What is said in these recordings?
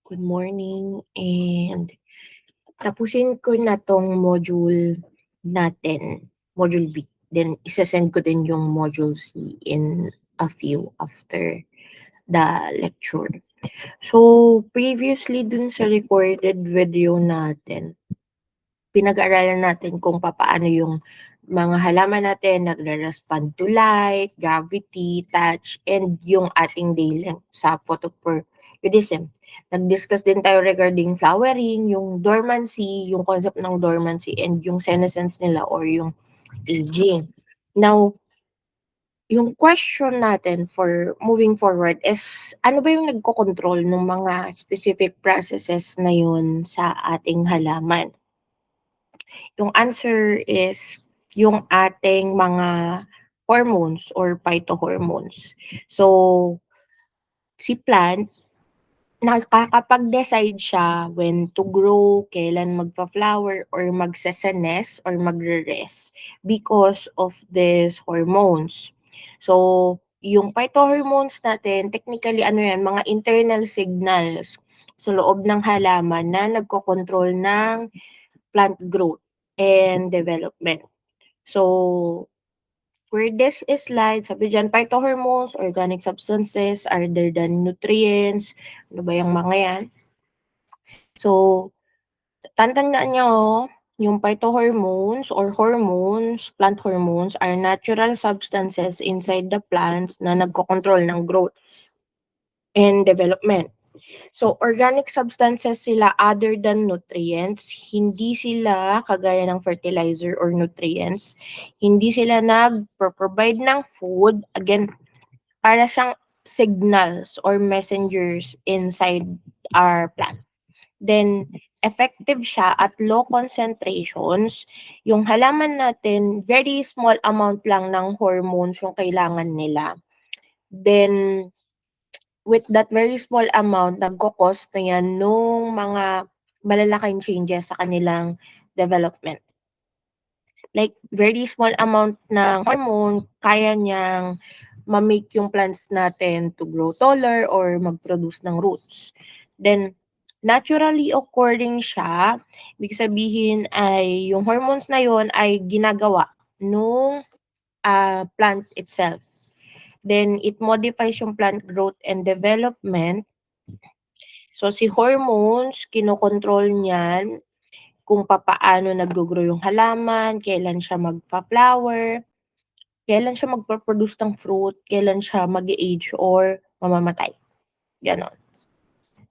Good morning, and tapusin ko na 'tong module natin, module B. Then ise-send ko din yung module C in a few after the lecture. So, previously dun sa recorded video natin, pinag-aralan natin kung papaano yung mga halaman natin nagre-respond to light, gravity, touch, and yung ating day length sa photoperiodism. Nag-discuss din tayo regarding flowering, yung dormancy, yung concept ng dormancy, and yung senescence nila or yung aging. Now, yung question natin for moving forward is, ano ba yung nagko-control ng mga specific processes na yun sa ating halaman? Yung answer is yung ating mga hormones or phytohormones. So, si plant, nakakapag-decide siya when to grow, kailan magpa-flower, or magsesenes or magre-rest because of these hormones. So, yung phytohormones natin, technically ano yan, mga internal signals sa loob ng halaman na nagko-control ng plant growth and development. So, for this slide, sabi dyan, phytohormones, organic substances other than nutrients. Ano ba yung mga yan? So, tandaan nyo, yung phytohormones or hormones, plant hormones, are natural substances inside the plants na nagkocontrol ng growth and development. So, organic substances sila other than nutrients. Hindi sila kagaya ng fertilizer or nutrients. Hindi sila nag-provide ng food. Again, para siyang signals or messengers inside our plant. Then, effective siya at low concentrations. Yung halaman natin, very small amount lang ng hormones yung kailangan nila. Then, with that very small amount, nagko-cause na yan nung mga malalaking changes sa kanilang development. Like, very small amount ng hormone, kaya niyang ma-make yung plants natin to grow taller or mag-produce ng roots. Then, naturally occurring siya, ibig sabihin ay yung hormones na yon ay ginagawa nung plant itself. Then, it modifies yung plant growth and development. So, si hormones, kinokontrol niyan kung papaano nag-grow yung halaman, kailan siya magpa-flower, kailan siya magpo-produce ng fruit, kailan siya mag-age or mamamatay. Ganon.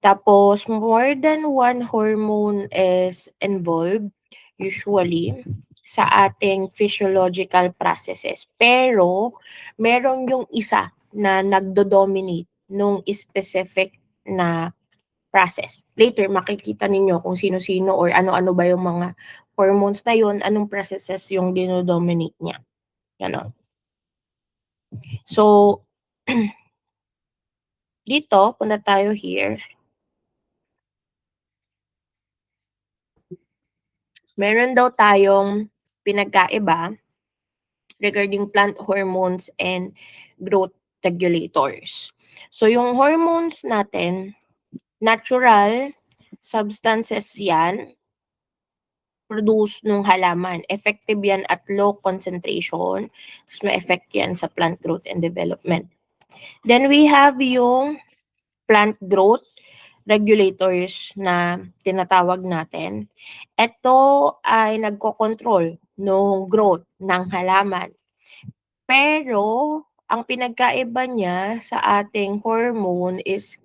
Tapos, more than one hormone is involved usually sa ating physiological processes. Pero, meron yung isa na nagdo-dominate nung specific na process. Later, makikita ninyo kung sino-sino or ano-ano ba yung mga hormones na yun, anong processes yung dinodominate niya. Ganon. So, dito, punta tayo here. Meron daw tayong pinagkaiba regarding plant hormones and growth regulators. So, yung hormones natin, natural substances yan, produce nung halaman. Effective yan at low concentration. Tapos may effect yan sa plant growth and development. Then we have yung plant growth regulators na tinatawag natin. Ito ay nagko-control ng growth ng halaman. Pero, ang pinagkaiba niya sa ating hormone is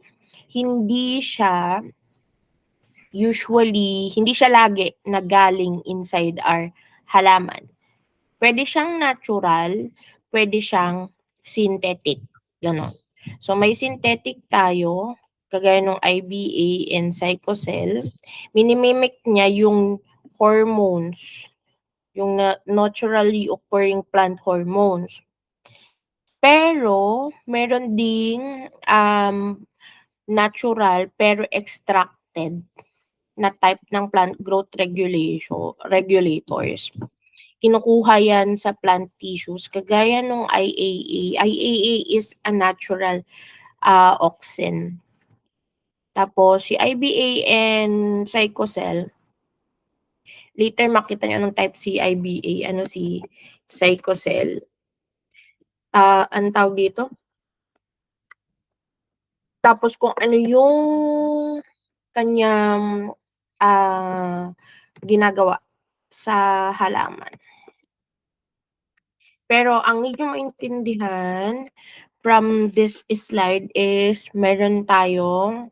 hindi siya lagi na galing inside our halaman. Pwede siyang natural, pwede siyang synthetic. Ganon. So, may synthetic tayo, kagaya ng IBA and Psychocell. Minimimic niya yung hormones, yung naturally occurring plant hormones. Pero, meron ding natural pero extracted na type ng plant growth regulators. Kinukuha yan sa plant tissues kagaya ng IAA. IAA is a natural auxin. Tapos si IBA and Psychocell, later makita niyo anong type si IBA, ano si Psychocell. Anong tawag dito? Tapos kung ano yung kanyang ginagawa sa halaman. Pero ang need nyo maintindihan from this slide is meron tayong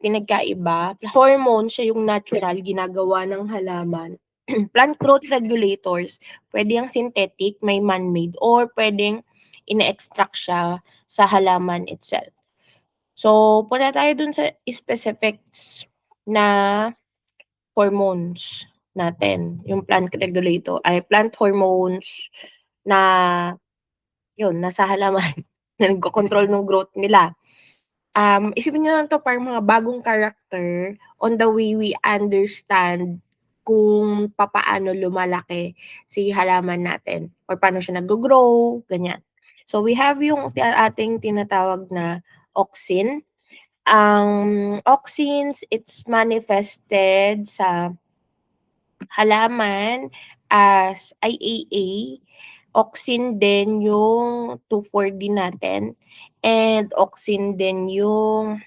pinagkaiba. Hormone, siya yung natural, ginagawa ng halaman. Plant growth regulators, pwede yung synthetic, may man-made, or pwedeng ina-extract siya sa halaman itself. So, punta tayo dun sa specifics na hormones natin, yung plant regulator, ay plant hormones na, yun, nasa halaman, na nagko-control ng growth nila. Isipin niyo lang 'to parang mga bagong character on the way we understand kung papaano lumalaki si halaman natin or paano siya naggo-grow, ganyan. So, we have yung ating tinatawag na auxin. Ang auxins, it's manifested sa halaman as IAA. Auxin din yung 2,4-D natin and auxin din yung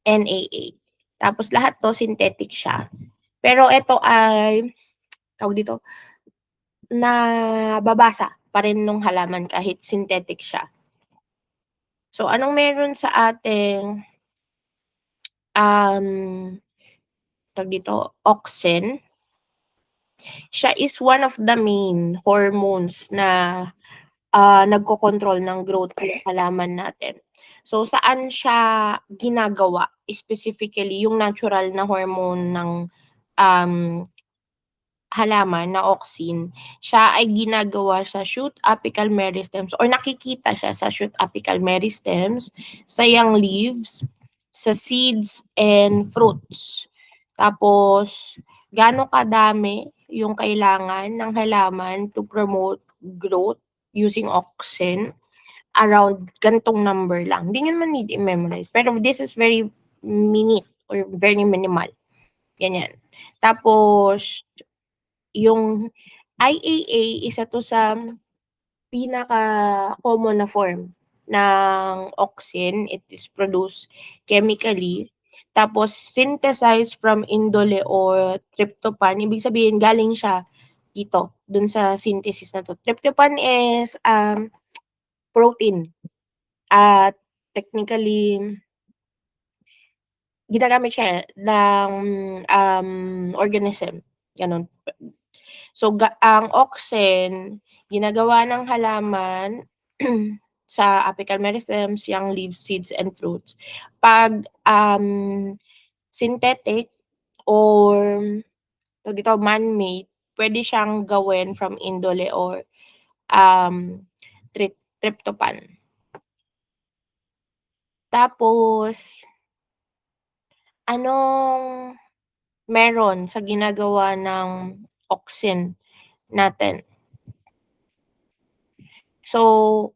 NAA. Tapos lahat 'to synthetic siya. Pero ito ay, tawag dito, nababasa pa rin nung halaman kahit synthetic siya. So, anong meron sa ating, tawag dito, auxin? Siya is one of the main hormones na nagkokontrol ng growth ng halaman natin. So, saan siya ginagawa? Specifically, yung natural na hormone ng halaman na auxin, siya ay ginagawa sa shoot apical meristems or nakikita siya sa shoot apical meristems, sa young leaves, sa seeds and fruits. Tapos, gaano kadami yung kailangan ng halaman to promote growth using auxin? Around gantong number lang. Hindi niyo naman need i-memorize. Pero this is very minute or very minimal. Ganyan. Tapos, yung IAA, isa to sa pinaka-common na form ng auxin. It is produced chemically. Tapos, synthesized from indole or tryptophan. Ibig sabihin, galing siya dito, dun sa synthesis na to. Tryptophan is protein. At technically, ginagamit siya ng organism. Ganun. So, ang auxin, ginagawa ng halaman sa apical meristems, young leaves, seeds, and fruits. Pag synthetic or dito man-made, pwede siyang gawin from indole or tryptophan. Tapos, anong meron sa ginagawa ng auxin natin? So,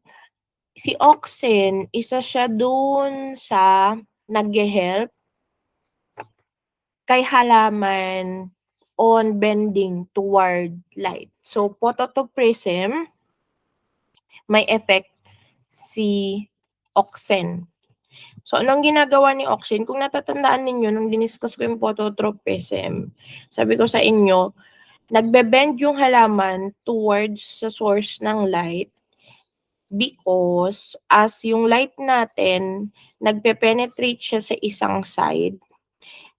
si auxin, isa siya dun sa naghe-help kay halaman on bending toward light. So, phototropism, may effect si auxin. So, anong ginagawa ni auxin? Kung natatandaan ninyo nung diniscuss ko yung phototropism, sabi ko sa inyo, nagbe-bend yung halaman towards sa source ng light because as yung light natin nagpe-penetrate siya sa isang side,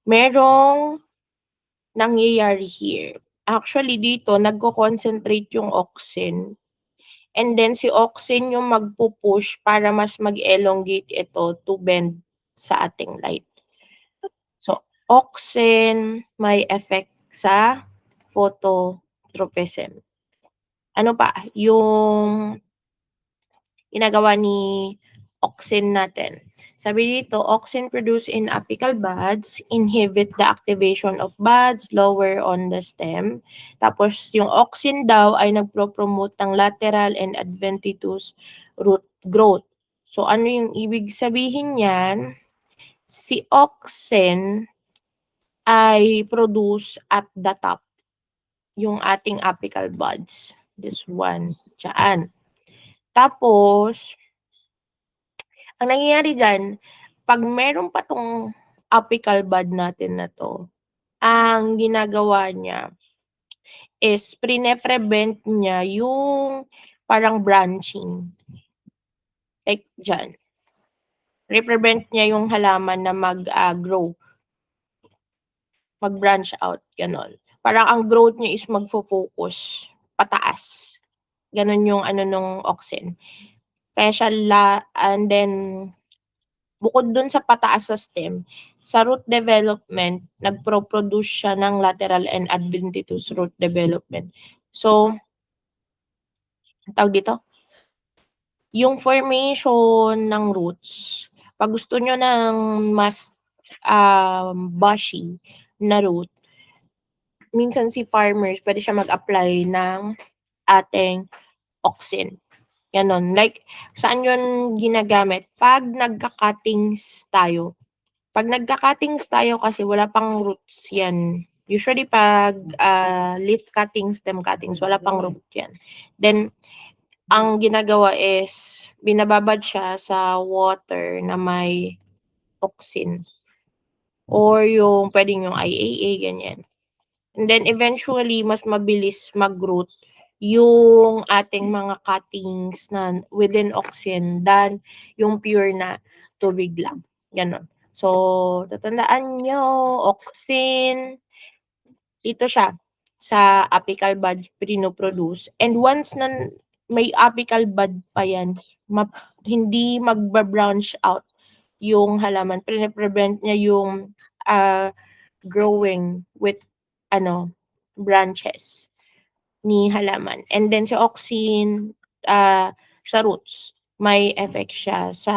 merong nangyayari here. Actually dito nagko-concentrate yung auxin and then si auxin yung magpu-push para mas mag-elongate ito to bend sa ating light. So, auxin may effect sa phototropism. Ano pa? Yung ginagawa ni auxin natin. Sabi dito, auxin produced in apical buds inhibit the activation of buds lower on the stem. Tapos yung auxin daw ay nagpro-promote ng lateral and adventitious root growth. So ano yung ibig sabihin niyan? Si auxin ay produce at the top, yung ating apical buds. This one, dyan. Tapos, ang nangyayari dyan, pag meron pa tong apical bud natin na to, ang ginagawa niya is prine-prevent niya yung parang branching. Like dyan. Pre-prevent niya yung halaman na mag-grow. Mag-branch out, ganon. Parang ang growth niya is magfo-focus pataas. Ganon yung ano nung auxin. Kaya siya and then bukod dun sa pataas sa stem, sa root development, nagpro-produce siya ng lateral and adventitious root development. So, tawag dito, yung formation ng roots, pag gusto nyo ng mas bushy na root, minsan si farmers, pwede siya mag-apply ng ating auxin. Ganon. Like, saan yun ginagamit? Pag nagka-cuttings tayo. Pag nagka-cuttings tayo kasi wala pang roots yan. Usually pag leaf cuttings, stem cuttings, wala pang root yan. Then, ang ginagawa is, binababad siya sa water na may auxin. Or yung, pwedeng yung IAA, ganyan. And then, eventually, mas mabilis mag-root yung ating mga cuttings na within auxin than yung pure na tubig lang. Ganon. So, tatandaan nyo, auxin, ito siya sa apical buds pinoproduce. And once na may apical bud pa yan, hindi magba-branch out yung halaman. Prevent niya yung growing with branches ni halaman. And then si auxin sa roots, may effect siya sa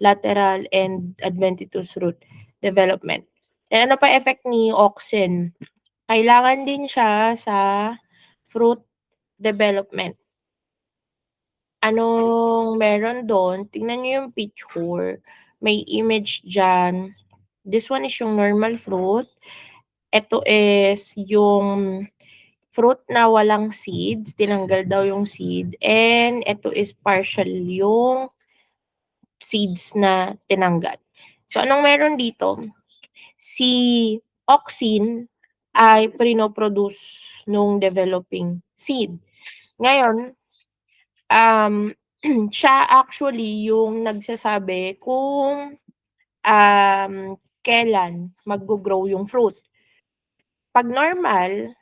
lateral and adventitious root development. And ano pa effect ni auxin? Kailangan din siya sa fruit development. Anong meron doon? Tingnan niyo yung picture. May image dyan. This one is yung normal fruit. Ito is yung fruit na walang seeds, tinanggal daw yung seed, and ito is partial yung seeds na tinanggal. So, anong meron dito? Si auxin ay pinoproduce nung developing seed. Ngayon, siya actually yung nagsasabi kung kailan mag-grow yung fruit. Pag normal,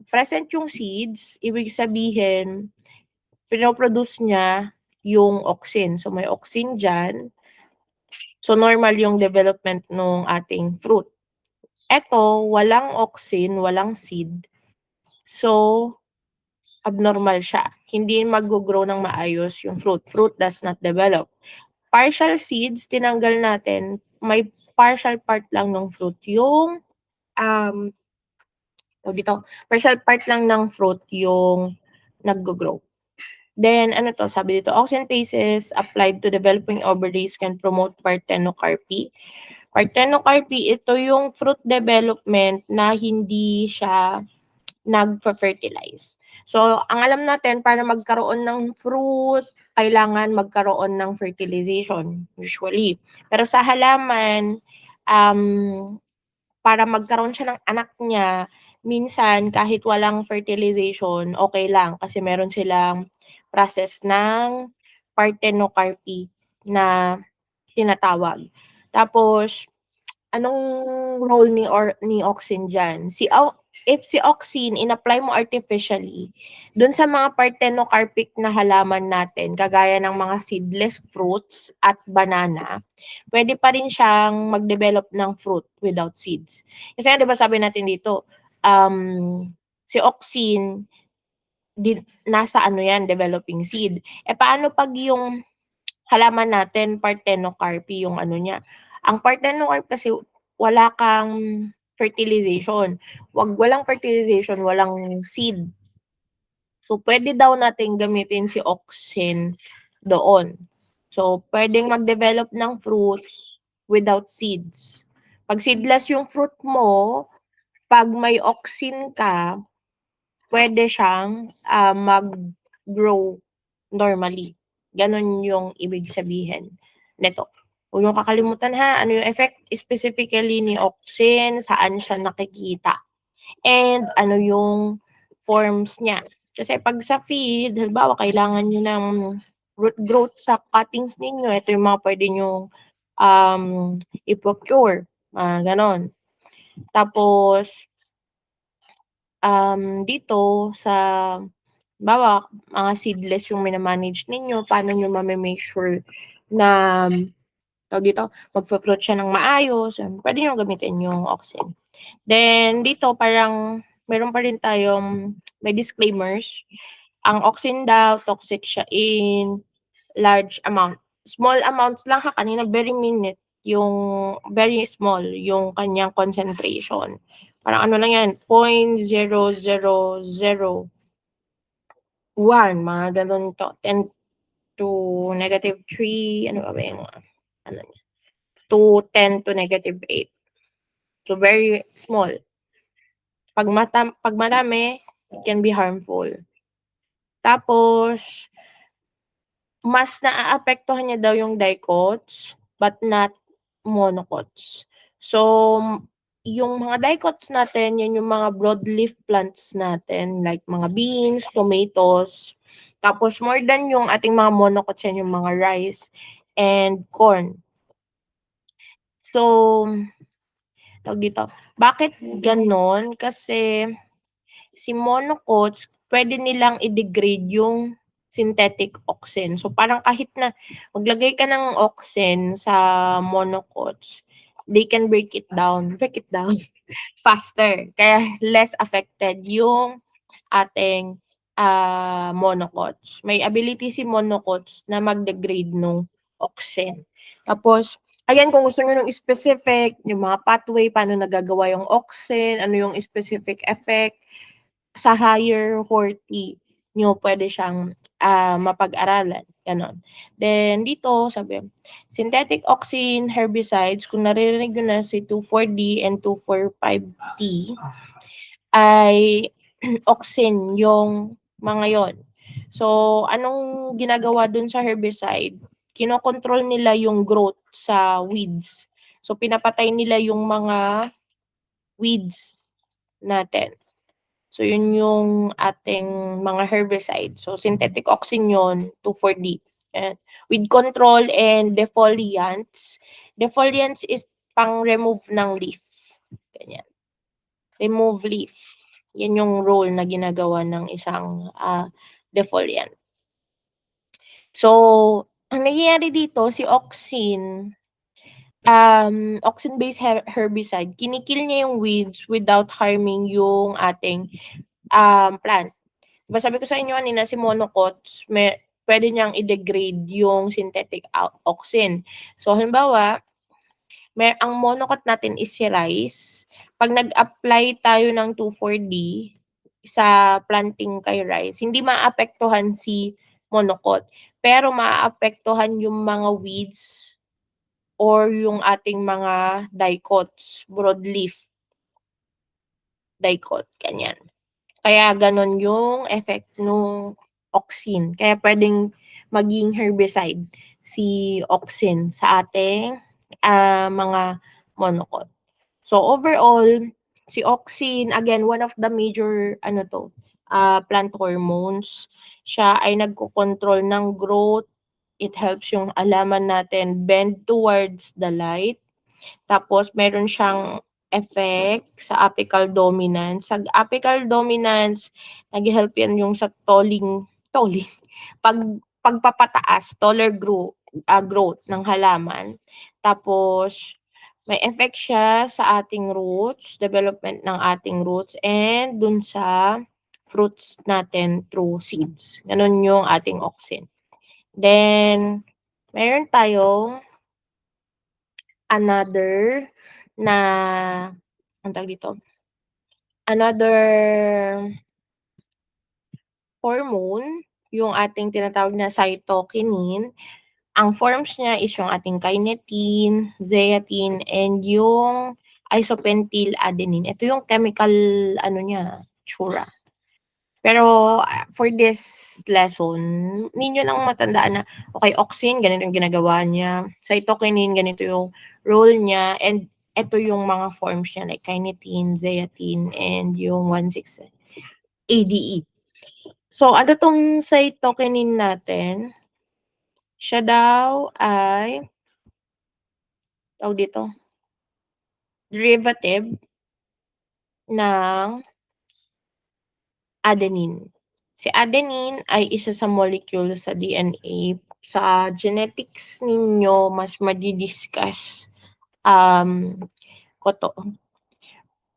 present yung seeds, ibig sabihin, pinoproduce niya yung auxin. So, may auxin dyan. So, normal yung development ng ating fruit. Eto, walang auxin, walang seed. So, abnormal siya. Hindi mag-grow ng maayos yung fruit. Fruit does not develop. Partial seeds, tinanggal natin, may partial part lang ng fruit. Yung partial part lang ng fruit yung nag-grow. Then, sabi dito, auxin phases applied to developing ovaries can promote parthenocarpy. Parthenocarpy, ito yung fruit development na hindi siya nag-fertilize. So, ang alam natin, para magkaroon ng fruit, kailangan magkaroon ng fertilization, usually. Pero sa halaman, para magkaroon siya ng anak niya, minsan kahit walang fertilization, okay lang kasi meron silang process ng parthenocarpy na tinatawag. Tapos, anong role ni auxin dyan? If si auxin in-apply mo artificially, dun sa mga parthenocarpic na halaman natin, kagaya ng mga seedless fruits at banana, pwede pa rin siyang mag-develop ng fruit without seeds. Kasi di ba sabi natin dito, si auxin, nasa developing seed. Paano pag yung halaman natin, parthenocarpy, yung niya? Ang parthenocarpy kasi wala kang fertilization. Walang fertilization, walang seed. So, pwede daw natin gamitin si auxin doon. So, pwedeng mag-develop ng fruits without seeds. 'Pag seedless yung fruit mo, 'pag may auxin ka, pwede siyang, mag-grow normally. Gano'n yung ibig sabihin nito. Huwag niyong kakalimutan ha, ano yung effect specifically ni auxin, saan siya nakikita, and ano yung forms niya. Kasi 'pag sa feed, halimbawa kailangan niyo ng root growth sa cuttings ninyo, ito yung mga puwede niyong, um, i-procure, mga gano'n. Tapos, dito sa halimbawa, mga seedless yung mina-manage ninyo, paano niyo mame-make sure na, tawag dito, magfu-fruit siya ng maayos, puwede niyong gamitin yung auxin. Then dito parang meron pa rin tayong may disclaimers. Ang auxin daw toxic siya in large amount. Small amounts lang ha, kanina very minute yung very small yung kanyang concentration. Parang ano lang yan, 0.0001, mga gano'n to, 10 to -3, ano ba yung ano niya, to 10 to -8. So very small. 'Pag marami, it can be harmful. Tapos, mas naaapektuhan niya daw yung dicots, but not monocots. So, yung mga dicots natin, yan yung mga broadleaf plants natin, like mga beans, tomatoes. Tapos, more than yung ating mga monocots, yan yung mga rice and corn. So, tawag dito, bakit gano'n? Kasi si monocots, pwede nilang i-degrade yung synthetic auxin. So, parang kahit na maglagay ka ng auxin sa monocots, they can break it down faster. Kaya less affected yung ating monocots. May ability si monocots na mag-degrade nung auxin. Tapos, ayan, kung gusto niyo ng specific, yung mga pathway, paano nagagawa yung auxin, ano yung specific effect, sa higher horti niyo pwede siyang, mapag-aralan, gano'n. Then dito sabi, synthetic auxin herbicides, kung naririnig niyo na si 2,4-D and 2,4,5-T, ay auxin yung mga yon. So, anong ginagawa dun sa herbicide, kinokontrol nila yung growth sa weeds. So, pinapatay nila yung mga weeds natin. So, yun yung ating mga herbicide. So, synthetic auxin yun, 2,4-D. Weed control and defoliants. Defoliants is pang-remove ng leaf. Ganyan. Remove leaf. Yan yung role na ginagawa ng isang defoliant. So, ang nangyayari dito, si auxin, auxin-based herbicide, kinikil niya yung weeds without harming yung ating plant. Diba sabi ko sa inyo kanina si monocots, pwede niyang i-degrade yung synthetic auxin. So halimbawa, ang monocot natin is si rice. 'Pag nag-apply tayo ng 2,4-D sa planting kay rice, hindi maapektuhan si monocot, pero maaapektuhan yung mga weeds or yung ating mga dicots, broadleaf dicot, ganyan. Kaya gano'n yung effect nung auxin. Kaya puwedeng maging herbicide si auxin sa ating, mga monocot. So overall, si auxin, again, one of the major ano 'to, plant hormones. Siya ay nagkokontrol ng growth. It helps yung halaman natin bend towards the light. Tapos meron siyang effect sa apical dominance. Sa apical dominance, naghe-help yan yung sa tolling, pag pagpapataas, taller growth ng halaman. Tapos may effect siya sa ating roots, development ng ating roots, and dun sa fruits natin through seeds. Gano'n yung ating auxin. Then meron tayong another na, anong tawag dito, another hormone, yung ating tinatawag na cytokinin. Ang forms niya is yung ating carnitine, zeatin, and yung isopentyl adenine. Ito yung chemical ano niya, tsura. Pero for this lesson, ninyo lang matandaan na, okay, auxin, ganito yung ginagawa niya. Cytokinin, ganito yung role niya. And ito yung mga forms niya like carnitine, zeatin, and yung 1,6-ADE. So, ano tong cytokinin natin? Siya daw ay, tawag dito, derivative ng adenine. Si adenine ay isa sa molecule sa DNA. Sa genetics ninyo, mas madi-discuss ko to.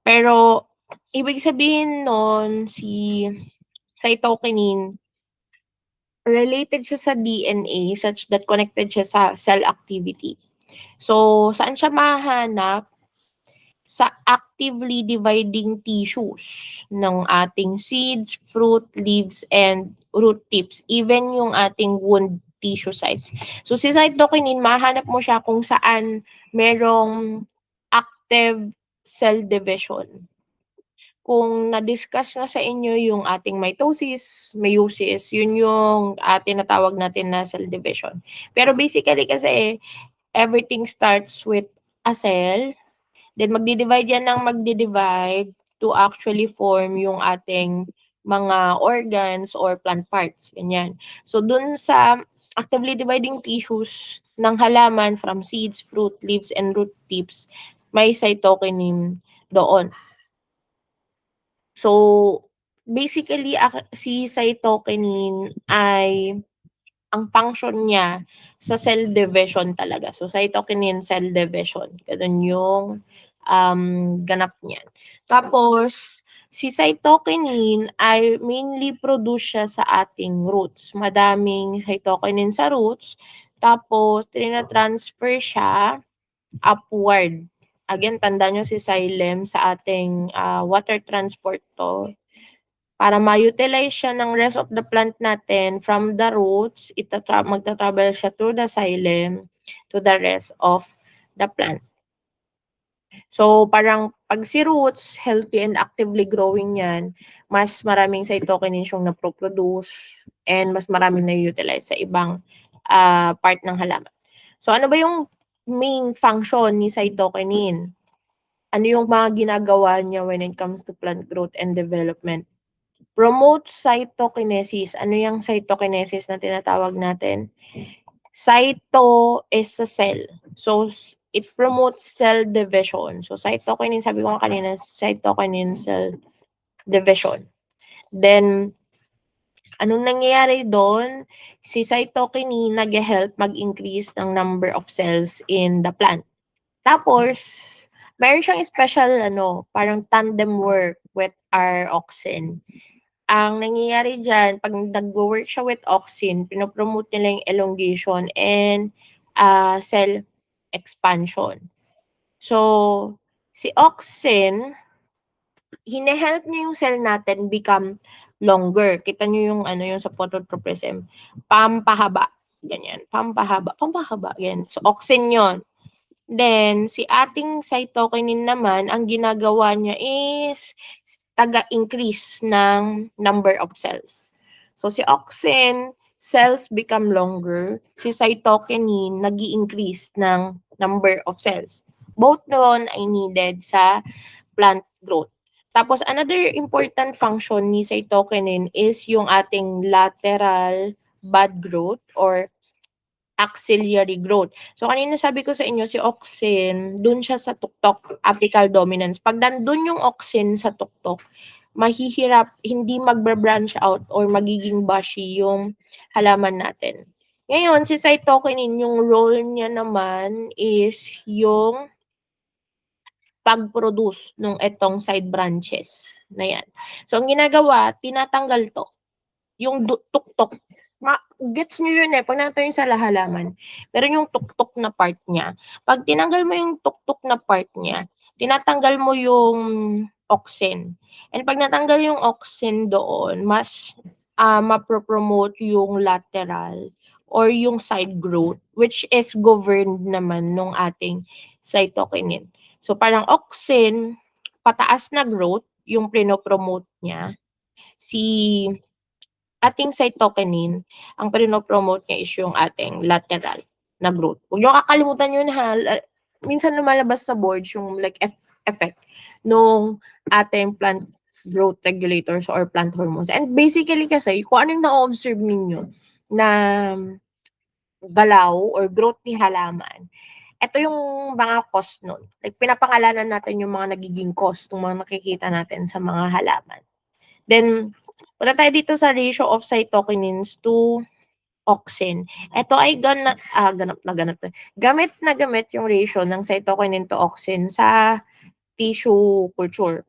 Pero, ibig sabihin nun, si cytokinin, related siya sa DNA such that connected siya sa cell activity. So, saan siya mahahanap? Sa actively dividing tissues ng ating seeds, fruit, leaves, and root tips, even yung ating wound tissue sites. So, si cytokinin, mahanap mo siya kung saan merong active cell division. Kung na-discuss na sa inyo yung ating mitosis, meiosis, yun yung tinatawag natin na cell division. Pero basically kasi, everything starts with a cell. Then magdi-divide yan ng magdi-divide to actually form yung ating mga organs or plant parts, ganyan. So dun sa actively dividing tissues ng halaman from seeds, fruit, leaves, and root tips, may cytokinin doon. So basically si cytokinin ay ang function niya sa cell division talaga. So, cytokinin cell division. Ganun yung ganap niyan. Tapos, si cytokinin ay mainly produce siya sa ating roots. Madaming cytokinin sa roots. Tapos, trina-transfer siya upward. Again, tandaan nyo si xylem sa ating water transport to. Para ma-utilize siya ng rest of the plant natin from the roots, magta-travel siya through the xylem to the rest of the plant. So, parang pag si roots, healthy and actively growing yan, mas maraming cytokinin siyang na-produce and mas maraming na-utilize sa ibang part ng halaman. So, ano ba yung main function ni cytokinin? Ano yung mga ginagawa niya when it comes to plant growth and development? Promote cytokinesis. Ano yung cytokinesis na tinatawag natin? Cyto is a cell. So, it promotes cell division. So, cytokinin, sabi ko nga kanina, cytokinin cell division. Then, anong nangyayari doon? Si cytokinin nag-help mag-increase ng number of cells in the plant. Tapos, meron siyang special, parang tandem work with our auxin. Ang nangyayari diyan 'pag nagwo-work siya with auxin, pino-promote nila yung elongation and cell expansion. So, si auxin, hine-help niya yung cell natin become longer. Kita niyo yung yung sa phototropism, pampahaba, ganyan, pampahaba, ganyan. So, auxin 'yon. Then, si ating cytokinin naman, ang ginagawa niya is taga-increase ng number of cells. So, si auxin, cells become longer. Si cytokinin, nag-i-increase ng number of cells. Both noon ay needed sa plant growth. Tapos, another important function ni cytokinin is yung ating lateral bud growth or axillary growth. So, kanina sabi ko sa inyo, si auxin, dun siya sa tuktok, apical dominance. Pag nandun yung auxin sa tuktok, mahihirap, hindi magbe-branch out or magiging bushy yung halaman natin. Ngayon, si cytokinin, yung role niya naman is yung pag-produce nung etong side branches na yan. So, ang ginagawa, tinatanggal to. Yung tuktok. Gets nyo yun eh, pag natin sa halaman. Pero yung tuktok na part niya, pag tinanggal mo yung tuktok na part niya, tinatanggal mo yung auxin. And pag natanggal yung auxin doon, mas mapropromote yung lateral or yung side growth, which is governed naman nung ating cytokinin. So parang auxin, pataas na growth yung prinopromote niya. Si ating cytokinin, ang prinopromote niya is yung ating lateral na growth. Huwag niyo kakalimutan yun ha. Minsan lumalabas sa boards yung like effect nung ating plant growth regulators or plant hormones. And basically kasi, kung ano yung na-observe ninyo na galaw or growth ni halaman, ito yung mga cause nun. Like, pinapangalanan natin yung mga nagiging cause, yung mga nakikita natin sa mga halaman. Then, punta tayo dito sa ratio of cytokinins to auxin. Ito ay gamit na gamit yung ratio ng cytokinin to auxin sa tissue culture.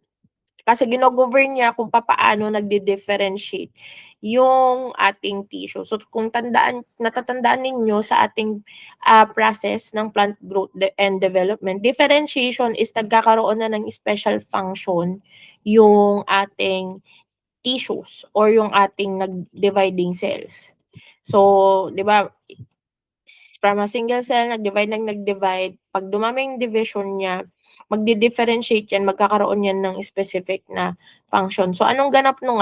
Kasi gino-govern niya kung papaano nagdi-differentiate yung ating tissue. So kung natatandaan ninyo sa ating process ng plant growth and development, differentiation is nagkakaroon na ng special function yung ating tissues or yung ating nag-dividing cells. So, 'di ba, from a single cell, nag-divide. Pag dumami yung division niya, magdi-differentiate yan, magkakaroon yan ng specific na function. So, anong ganap nung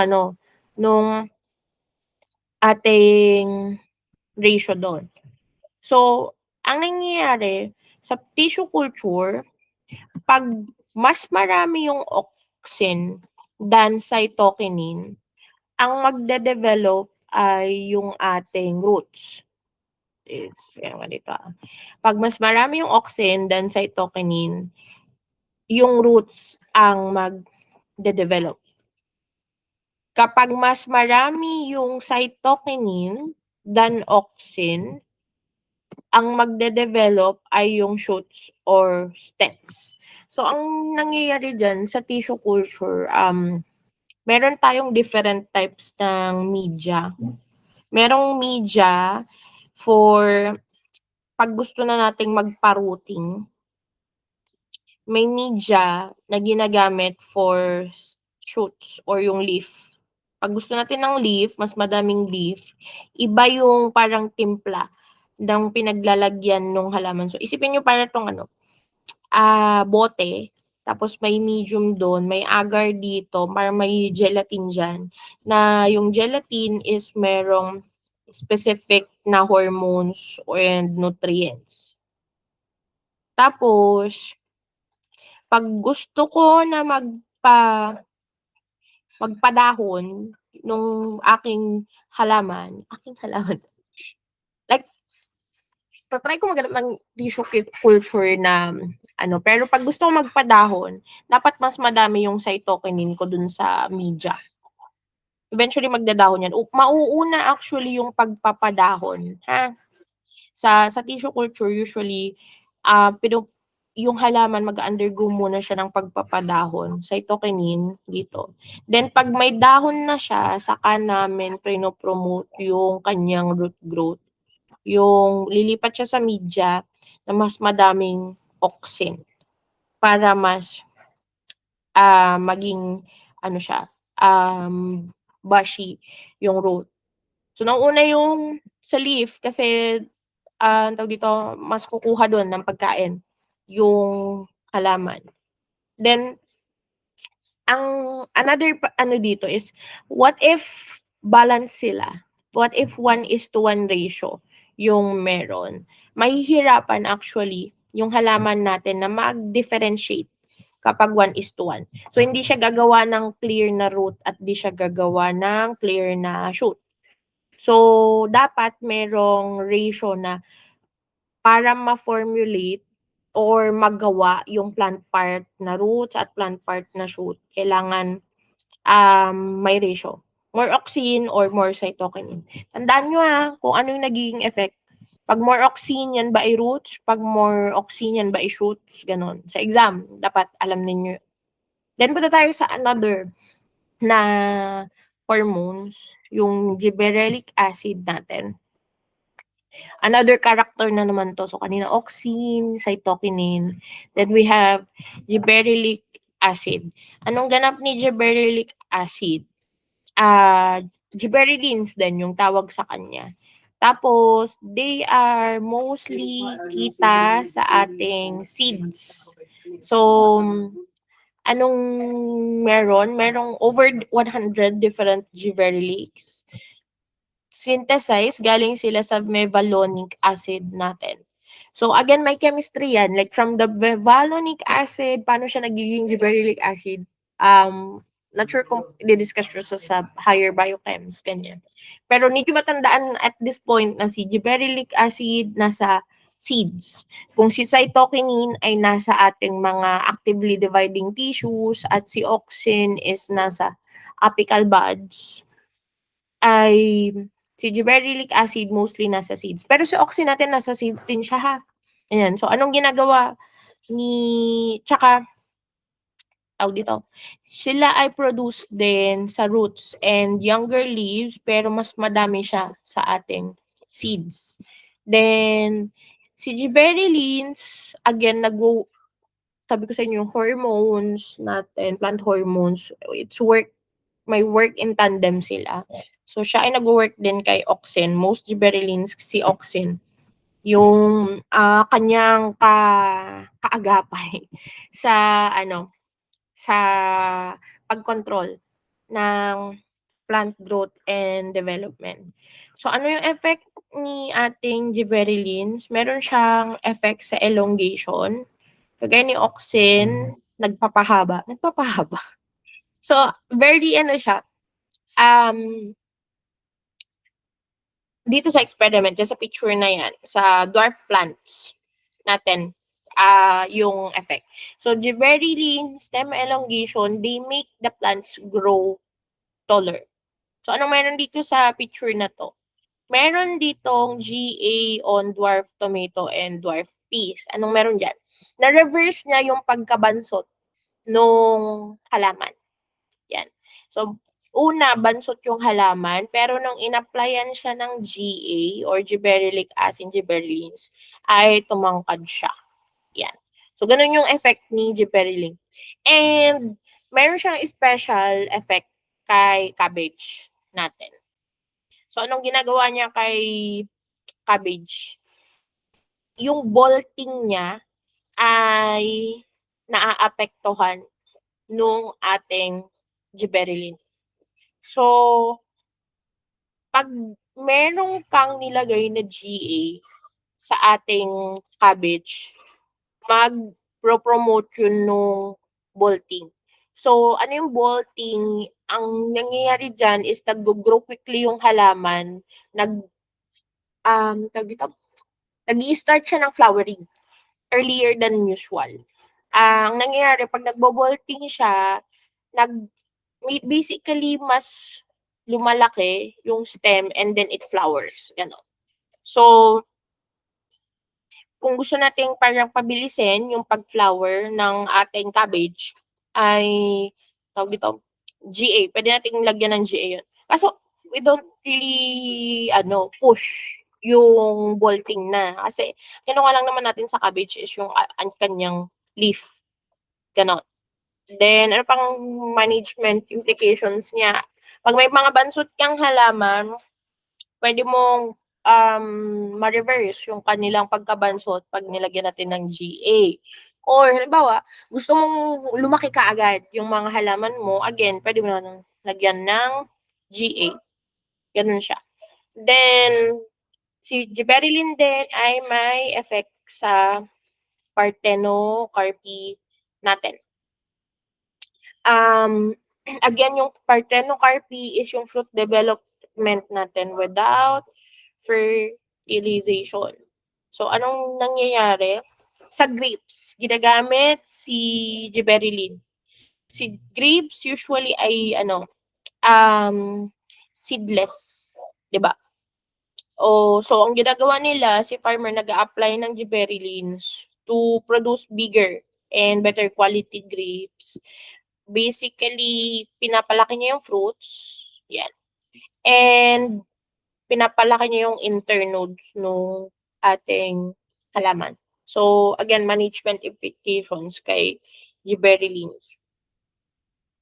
ating ratio doon? So, ang nangyayari, sa tissue culture, pag mas marami yung auxin than cytokinin, ang magde-develop ay yung ating roots. Pag mas marami yung auxin than cytokinin, yung roots ang magde-develop. Kapag mas marami yung cytokinin than auxin, ang magde-develop ay yung shoots or stems. So, ang nangyayari dyan sa tissue culture, meron tayong different types ng media. Merong media for pag gusto na nating magpa-rooting. May media na ginagamit for shoots or yung leaf. Pag gusto natin ng leaf, mas madaming leaf, iba yung parang timpla ng pinaglalagyan ng halaman. So, isipin nyo para itong bote, tapos may medium doon, may agar dito, para may gelatin dyan, na yung gelatin is merong specific na hormones and nutrients. Tapos, pag gusto ko na magpadahon nung aking halaman, like, try ko maghanap ng tissue culture na pero pag gusto ko magpadahon, dapat mas madami yung cytokinin ko dun sa media. Eventually magdadahon yan. Mauuna actually yung pagpapadahon, ha? Sa tissue culture usually, yung halaman mag-undergo muna siya ng pagpapadahon, cytokinin dito. Then pag may dahon na siya, saka namin prino-promote yung kanyang root growth. Yung lilipat siya sa media na mas madaming auxin para mas maging siya, bushy yung root. So nauuna yung sa leaf kasi tawag dito, mas kukuha doon ng pagkain yung halaman. Then, ang another dito is, what if balance sila? What if 1:1 ratio yung meron? Mahihirapan actually yung halaman natin na mag-differentiate kapag 1:1. So, hindi siya gagawa ng clear na root at hindi siya gagawa ng clear na shoot. So, dapat merong ratio na para ma-formulate or magawa yung plant part na roots at plant part na shoot, kailangan may ratio. More auxin or more cytokinin. Tandaan nyo kung ano yung nagiging effect. Pag more auxin, yan ba ay roots? Pag more auxin, yan ba ay shoots? Ganon. Sa exam, dapat alam ninyo. Then, punta tayo sa another na hormones, yung gibberellic acid natin. Another character na naman to. So, kanina auxin, cytokinin. Then we have gibberellic acid. Anong ganap ni gibberellic acid? Gibberellins din yung tawag sa kanya. Tapos, they are mostly kita sa ating seeds. So, anong meron? Merong over 100 different gibberellics. Synthesize, galing sila sa mevalonic acid natin. So again, may chemistry yan. Like from the mevalonic acid, paano siya nagiging gibberellic acid? Not sure kung i-discuss nyo sa higher biochems, ganyan. Pero need nyo matandaan at this point na si gibberellic acid nasa seeds. Kung si cytokinin ay nasa ating mga actively dividing tissues at si auxin is nasa apical buds, ay si gibberellic acid mostly nasa seeds. Pero si auxin natin nasa seeds din siya ha. Ayan. So, anong ginagawa tsaka, tawag dito, sila ay produce din sa roots and younger leaves, pero mas madami siya sa ating seeds. Then, si gibberellins, again, sabi ko sa inyo, yung hormones natin, plant hormones, may work in tandem sila. So, siya ay nag-work din kay auxin. Most gibberellins, si auxin, yung kanyang kaagapay sa sa pag-control ng plant growth and development. So, ano yung effect ni ating gibberellins? Meron siyang effect sa elongation. Kagaya ni auxin, nagpapahaba. So, very siya, dito sa experiment, dyan sa picture na yan, sa dwarf plants natin, yung effect. So, gibberellin, stem elongation, they make the plants grow taller. So, anong meron dito sa picture na to? Meron ditong GA on dwarf tomato and dwarf peas. Anong meron dyan? Na-reverse niya yung pagkabansot nung halaman. Yan. So, una, bansot yung halaman, pero nung in-applyan siya ng GA or gibberellic acid gibberellins, ay tumangkad siya. Yan. So, ganun yung effect ni gibberellin. And, meron siyang special effect kay cabbage natin. So, anong ginagawa niya kay cabbage? Yung bolting niya ay naaapektuhan nung ating gibberellin. So, pag merong kang nilagay na GA sa ating cabbage, mag-promote yun nung bolting. So, ano yung bolting? Ang nangyayari dyan is nag-grow quickly yung halaman, nag-i-start siya ng flowering earlier than usual. Ang nangyayari, pag nagbo-bolting siya, basically, mas lumalaki yung stem and then it flowers. Ganon. So, kung gusto nating parang pabilisin yung pag-flower ng ating cabbage, ay, tawag dito, GA. Pwede nating lagyan ng GA yun. Kaso, we don't really, push yung bolting na. Kasi, kinuha lang naman natin sa cabbage is yung kanyang leaf. Ganon. Then, ano pang management implications niya? Pag may mga bansot kang halaman, pwede mong ma-reverse yung kanilang pagkabansot pag nilagyan natin ng GA. Or halimbawa, gusto mong lumaki kaagad yung mga halaman mo, again, pwede mo na lagyan ng GA. Ganun siya. Then, si gibberellin din ay may effect sa parthenocarpy natin. Again, yung parthenocarpy is yung fruit development natin without fertilization. So, anong nangyayari? Sa grapes, ginagamit si gibberellin. Si grapes usually ay seedless, 'di ba? So ang ginagawa nila, si farmer nag-a-apply ng gibberellins to produce bigger and better quality grapes. Basically, pinapalaki niya yung fruits, yan. And pinapalaki niya yung internodes nung ating halaman. So, again, management implications kay gibberellins.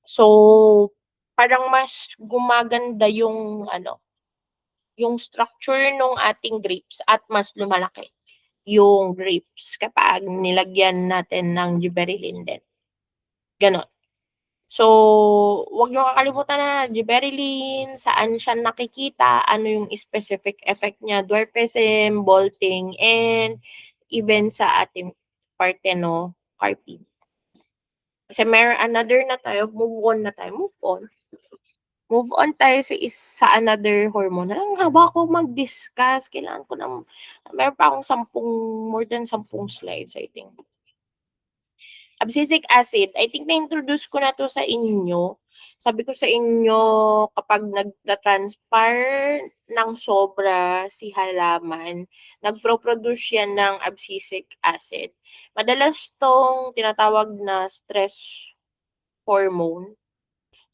So, parang mas gumaganda yung yung structure ng ating grapes at mas lumalaki yung grapes kapag nilagyan natin ng gibberellin din, gano'n. So, wag niyo kakalimutan na gibberellin, saan siya nakikita, ano yung specific effect niya, dwarfism, bolting, and even sa ating parthenocarpine. Kasi another na tayo, move on na tayo, move on. Move on tayo sa another hormone. Ang haba ko mag-discuss, kailangan ko ng meron pa akong more than 10 slides, I think. Abscisic acid, I think na-introduce ko na 'to sa inyo. Sabi ko sa inyo kapag nagta-transpire ng sobra si halaman, nagpo-produce yan ng abscisic acid. Madalas 'tong tinatawag na stress hormone.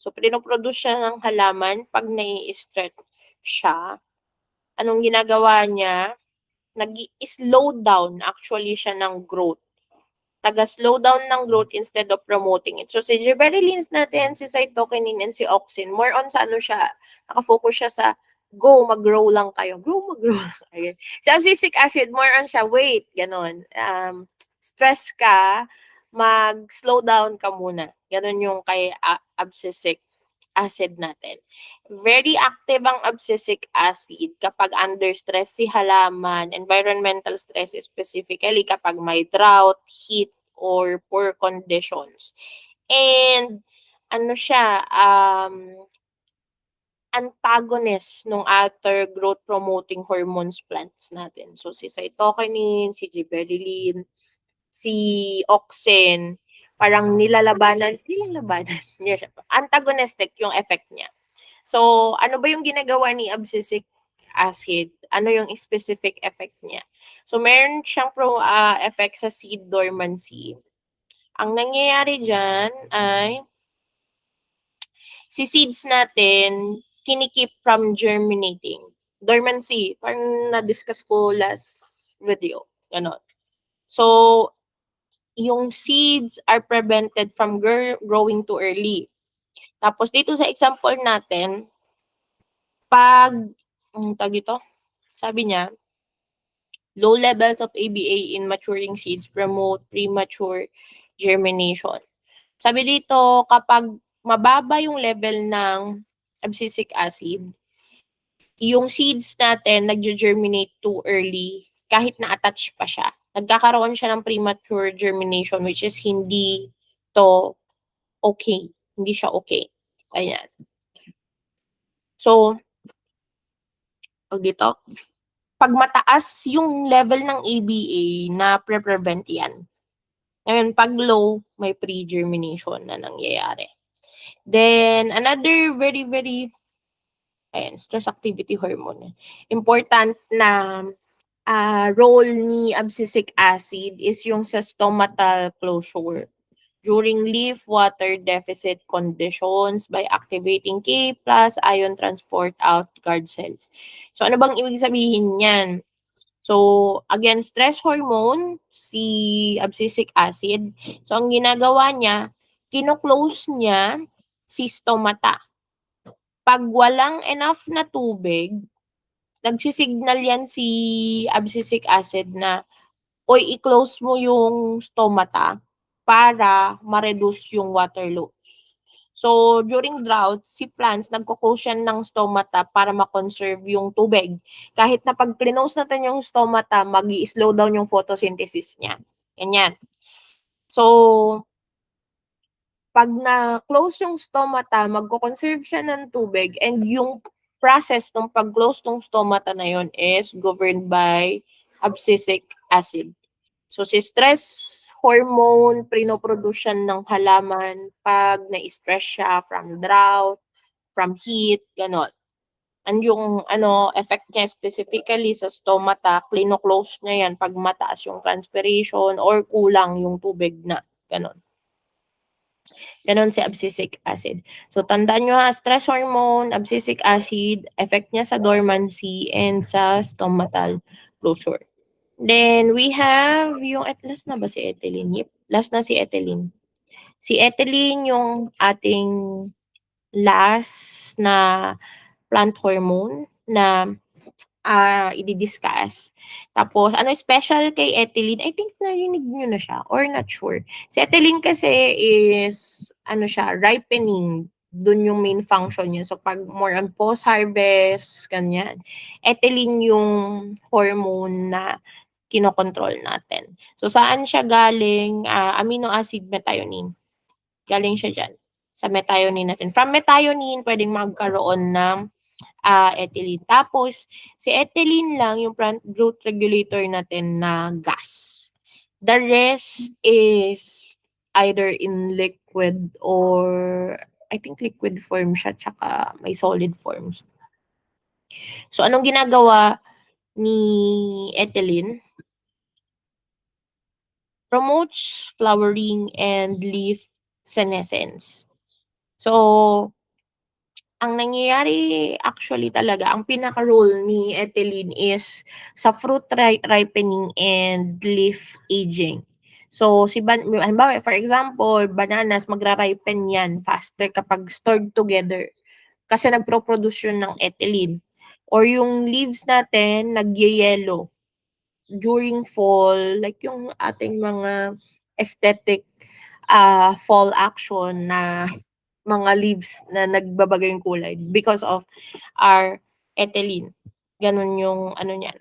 So, pino-produce siya ng halaman 'pag nai-stress siya. Anong ginagawa niya, nag-i-slow down actually siya ng growth. Taga-slow down ng growth instead of promoting it. So, si gibberellins natin, si cytokinin, and si auxin, more on sa ano siya, naka-focus siya sa go, mag-grow lang kayo. Grow, mag-grow lang kayo. Si abscisic acid, more on siya, wait, ganon. Stress ka, mag-slow down ka muna. Ganon yung kay abscisic acid natin. Very active ang abscisic acid kapag under stress si halaman, environmental stress specifically kapag may drought, heat, or poor conditions. And ano siya, antagonist ng other growth promoting hormones plants natin. So si cytokinin, si gibberellin, si auxin, parang nilalabanan, antagonistic yung effect niya. So, ano ba yung ginagawa ni abscisic acid? Ano yung specific effect niya? So, meron siyang effect sa seed dormancy. Ang nangyayari dyan ay si seeds natin kinikip from germinating. Dormancy, parang na-discuss ko last video. Ganon. So, yung seeds are prevented from growing too early. Tapos dito sa example natin, pag dito, sabi niya, low levels of ABA in maturing seeds promote premature germination. Sabi dito, kapag mababa yung level ng abscisic acid, yung seeds natin nagge-germinate too early kahit na-attach pa siya. Nagkakaroon siya ng premature germination which is hindi to okay. Hindi siya okay. Ayan. So, dito, pag mataas yung level ng ABA na pre-prevent yan. Ngayon, pag low, may pre-germination na nangyayari. Then, another very, very, stress activity hormone. Important na role ni abscisic acid is yung sa stomatal closure during leaf water deficit conditions by activating K plus ion transport out guard cells. So, ano bang ibig sabihin niyan? So, again, stress hormone, si abscisic acid. So, ang ginagawa niya, kino-close niya si stomata. Pag walang enough na tubig, nagsisignal yan si abscisic acid na, oy, i-close mo yung stomata para ma-reduce yung water loss. So, during drought, si plants, nagko-close yan ng stomata para ma-conserve yung tubig. Kahit na pag clinose natin yung stomata, mag-i-slow down yung photosynthesis niya. Ganyan. So, pag na-close yung stomata, magko-conserve siya ng tubig and yung process ng pag-close ng stomata na yon is governed by abscisic acid. So, si stress hormone, pinoproduce yan ng halaman pag na-stress siya from drought, from heat, gano'n. And yung effect niya specifically sa stomata, klino-close niya yan pag mataas yung transpiration or kulang yung tubig na, gano'n. Ganon si abscisic acid. So, tandaan nyo ha, stress hormone, abscisic acid, effect niya sa dormancy and sa stomatal closure. Then, we have yung, last na ba si ethylene? Yep, last na si ethylene. Si ethylene yung ating last na plant hormone na idi-discuss. Tapos ano special kay ethylene, I think narinig niyo na siya or not sure. Si ethylene kasi is ano siya, ripening. Dun yung main function niya. So, 'pag more on post-harvest, ganyan. Ethylene yung hormone na kinokontrol natin. So, saan siya galing? Amino acid methionine. Galing siya diyan, sa methionine natin. From methionine, puwedeng magkaroon ng ethylene. Tapos, si ethylene lang yung plant growth regulator natin na gas. The rest is either in liquid or I think liquid form siya tsaka may solid forms. So, anong ginagawa ni ethylene? Promotes flowering and leaf senescence. So, ang nangyayari actually talaga, ang pinaka-role ni ethylene is sa fruit ripening and leaf aging. So, halimbawa, for example, bananas, magra-ripen yan faster kapag stored together kasi nagpro-produce yun ng ethylene. Or yung leaves natin, nagye-yellow during fall, like yung ating mga aesthetic fall action na mga leaves na nagbabago yung kulay because of our ethylene. Ganun yung ano niyan.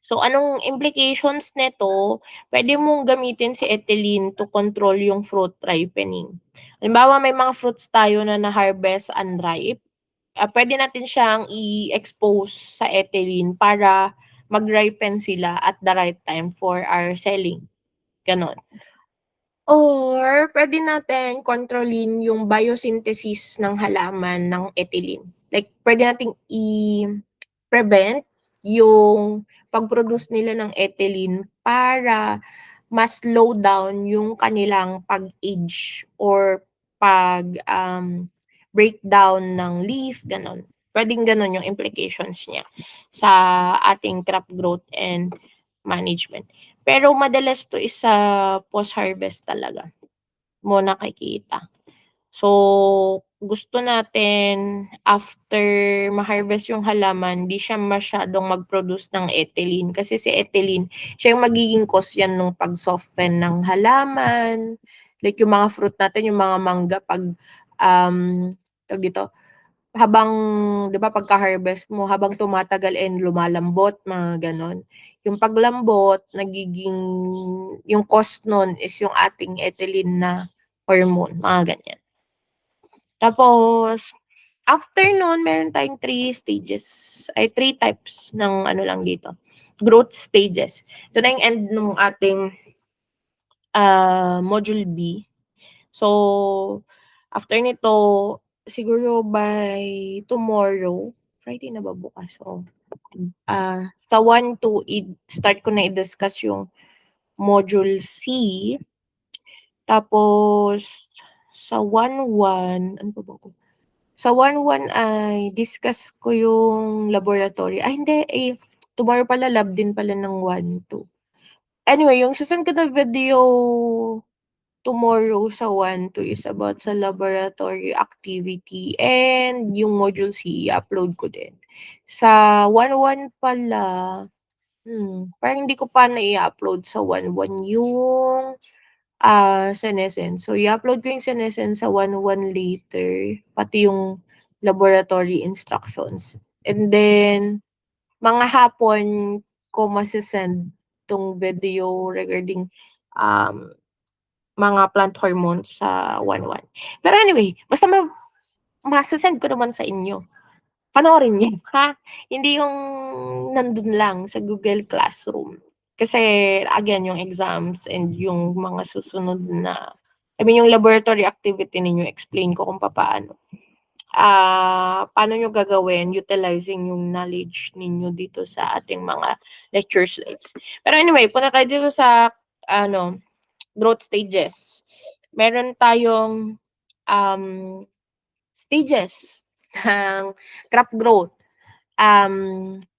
So, anong implications nito? Pwede mong gamitin si ethylene to control yung fruit ripening. Halimbawa, may mga fruits tayo na na-harvest unripe. Pwede natin siyang i-expose sa ethylene para mag-ripen sila at the right time for our selling. Ganon. Or puwede natin kontrolin yung biosynthesis ng halaman ng ethylene. Like puwede nating i-prevent yung pag-produce nila ng ethylene para ma-slow down yung kanilang pag-age or breakdown ng leaf, gano'n. Puwedeng gano'n yung implications niya sa ating crop growth and management. Pero madalas 'to is sa post-harvest talaga mo nakikita. So, gusto natin after ma-harvest yung halaman, 'di siya masyadong mag-produce ng ethylene kasi si ethylene, siya yung magiging cause yan nung pag-soften ng halaman, like yung mga fruit natin, yung mga mangga 'pag, tawag dito, habang 'di ba pagka-harvest mo, habang tumatagal and lumalambot, mga gano'n. Yung paglambot nagiging yung cause nun is yung ating ethylene na hormone, mga ganyan. Tapos, after nun meron tayong 3 types ng ano lang dito, growth stages. Ito na yung end nung ating, module B. So, after nito, siguro by tomorrow, Friday na ba bukas? Oo. Sa 1-2 start ko na i-discuss yung module C. Tapos sa 1-1, ano pa ba ko? Sa 1-1 ay discuss ko yung laboratory. Hindi, tomorrow pala lab din pala ng 1-2. Anyway, yung ko na video tomorrow sa 1-2 is about sa laboratory activity and yung module C i-upload ko din. Sa 1-1 pala, parang hindi ko pa nai-upload sa 1-1 yung, senescence. So, i-upload ko yung senescence sa 1-1 later, pati yung laboratory instructions. And then, mga hapon ko mase-send 'tong video regarding, mga plant hormones sa 1-1. Pero anyway, basta mase-send ko naman sa inyo. Panoorin niyo, ha? Hindi yung nandun lang sa Google Classroom. Kasi again, yung exams and yung mga susunod na yung laboratory activity ninyo, explain ko kung papaano. Paano niyo gagawin utilizing yung knowledge ninyo dito sa ating mga lecture slides. Pero anyway, punta tayo dito sa growth stages. Meron tayong stages ng crop growth.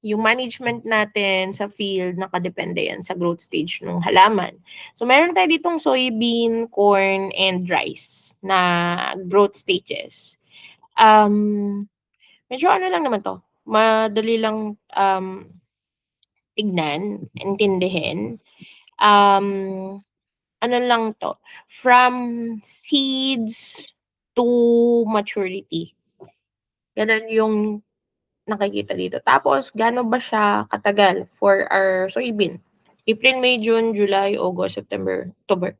Yung management natin sa field nakadepende yan sa growth stage ng halaman. So meron tayo ditong soybean, corn, and rice na growth stages. Medyo ano lang naman 'to, madali lang tignan, intindihin. Ano lang 'to, from seeds to maturity. Gano'n yung nakikita dito. Tapos gaano ba siya katagal for our soybean? April, May, June, July, August, September, October.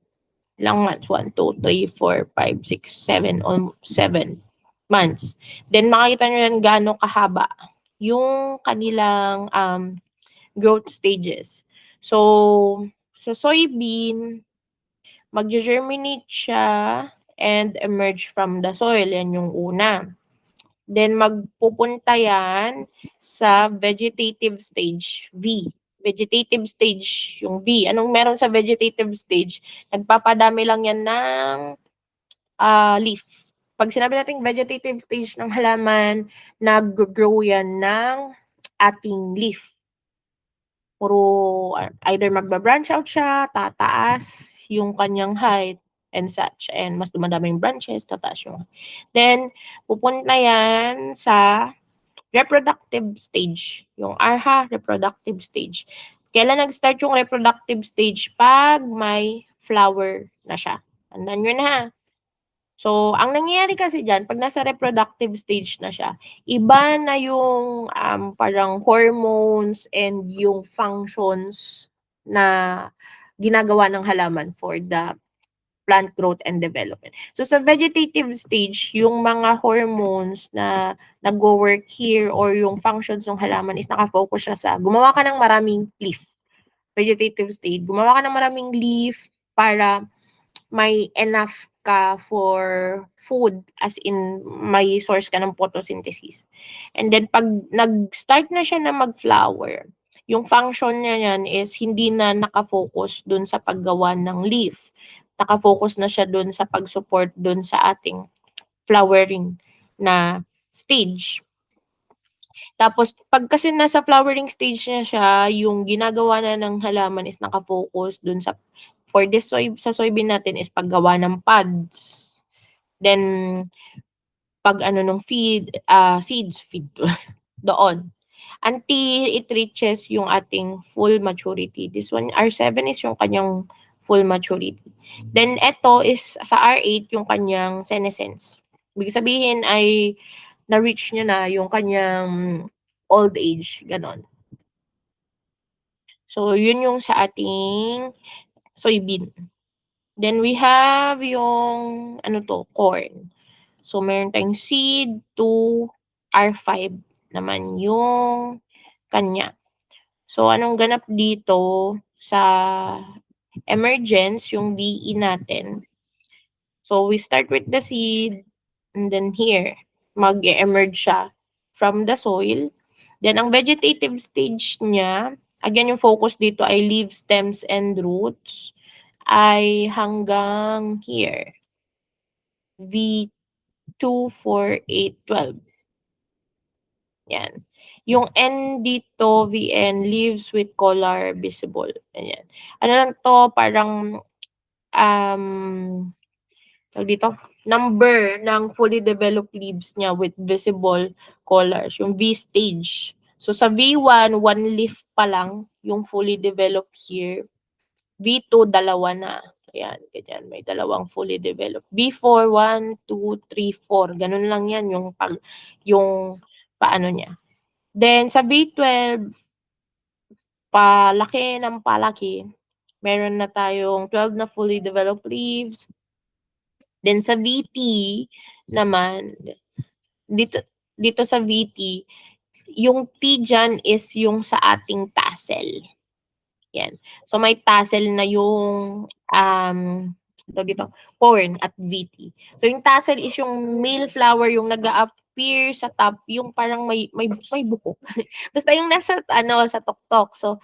Ilang months? 1, 2, 3, 4, 5, 6, 7, 7 months. Then makikita niyo yan gaano kahaba yung kanilang growth stages. So, sa soybean, magge-germinate siya and emerge from the soil, yan yung una. Then magpupunta yan sa vegetative stage, V. Vegetative stage, yung V. Anong meron sa vegetative stage? Nagpapadami lang yan ng leaf. Pag sinabi nating vegetative stage ng halaman, nag-grow yan ng ating leaf. Puro either magba-branch out siya, tataas yung kanyang height and such. And mas dumadami yung branches, tataas yung. Then, pupunta yan sa reproductive stage. Yung ARHA, reproductive stage. Kailan nag-start yung reproductive stage? Pag may flower na siya. Tandaan nyo na ha. So, ang nangyayari kasi diyan 'pag nasa reproductive stage na siya, iba na yung, parang hormones and yung functions na ginagawa ng halaman for the plant growth and development. So, sa vegetative stage, yung mga hormones na nagwo-work here or yung functions ng halaman is naka-focus siya sa gumawa ka ng maraming leaf. Vegetative stage, gumawa ka ng maraming leaf para may enough ka for food, as in may source ka ng photosynthesis. And then 'pag nag-start na siya na mag-flower, yung function niya niyan is hindi na naka-focus dun sa paggawa ng leaf. Naka-focus na siya dun sa pag-support dun sa ating flowering na stage. Tapos 'pag kasi nasa flowering stage na siya, yung ginagawa na ng halaman is naka-focus dun sa for this sa soybean natin is paggawa ng pods. Then pag-ano nung seeds, feed doon, until it reaches yung ating full maturity. This one, R7 is yung kanyang full maturity. Then eto is sa R8 yung kanyang senescence. Ibig sabihin ay na-reach niya na yung kanyang old age, gano'n. So, yun yung sa ating soybean. Then we have yung ano 'to, corn. So, meron tayong seed to R5 naman yung kanya. So, anong ganap dito sa emergence, yung BE natin. So, we start with the seed and then here, mag-e-emerge siya from the soil. Then, ang vegetative stage niya, again, yung focus dito ay leaves, stems, and roots, ay hanggang here. V2, 4, 8, 12. Yan. Yung N dito, VN, leaves with color visible. Ayan. Ano lang to, parang, tawag dito, number ng fully developed leaves niya with visible colors, yung V stage. So sa V1, 1 leaf pa lang yung fully developed here. V2, dalawa na. Ayan, ganyan. May dalawang fully developed. V4, 1, 2, 3, 4. Ganun lang yan yung paano niya. Then sa V12, palaki ng palaki. Meron na tayong 12 na fully developed leaves. Then sa VT naman, dito sa VT, yung T dyan is yung sa ating tassel. Yan. So may tassel na yung dito, corn at VT. So yung tassel is yung male flower, yung nag-a-appear sa top, yung parang may buhok. Basta yung nasa sa tuktok. So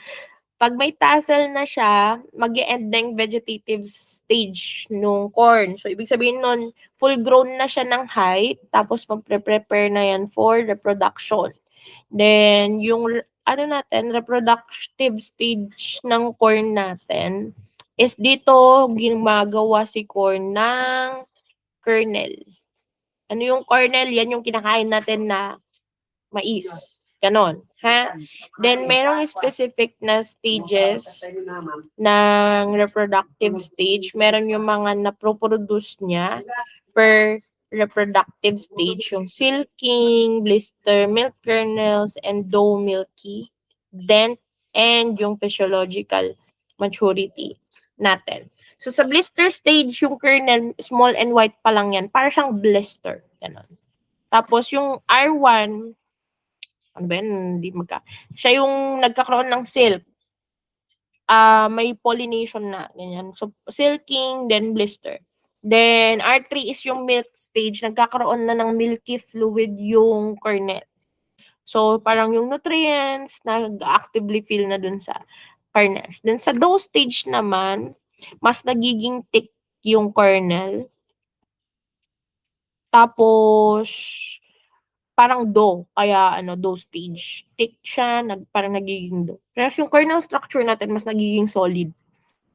pag may tassel na siya, mag-e-end na yung vegetative stage nung corn. So, ibig sabihin nun, full grown na siya ng height, tapos magpre-prepare na yan for reproduction. Then, yung reproductive stage ng corn natin is dito gumagawa si corn ng kernel. Ano yung kernel? Yan yung kinakain natin na mais. Ganon, ha? Then, merong specific na stages ng reproductive stage. Meron yung mga naproproduce niya per reproductive stage, yung silking, blister, milk kernels, and dough milky, dent, and yung physiological maturity natin. So, sa blister stage, yung kernel, small and white pa lang yan. Para siyang blister. Ganon. Tapos, yung R1, ano ba yan? Hindi siya yung nagkakaroon ng silk. May pollination na, ganyan. So, silking, then blister. Then, R3 is yung milk stage. Nagkakaroon na ng milky fluid yung kernel. So, parang yung nutrients, nag-actively fill na dun sa kernels. Then, sa dough stage naman, mas nagiging thick yung kernel. Tapos, parang dough, kaya dough stage. Thick siya, parang nagiging dough. Pero yung kernel structure natin, mas nagiging solid.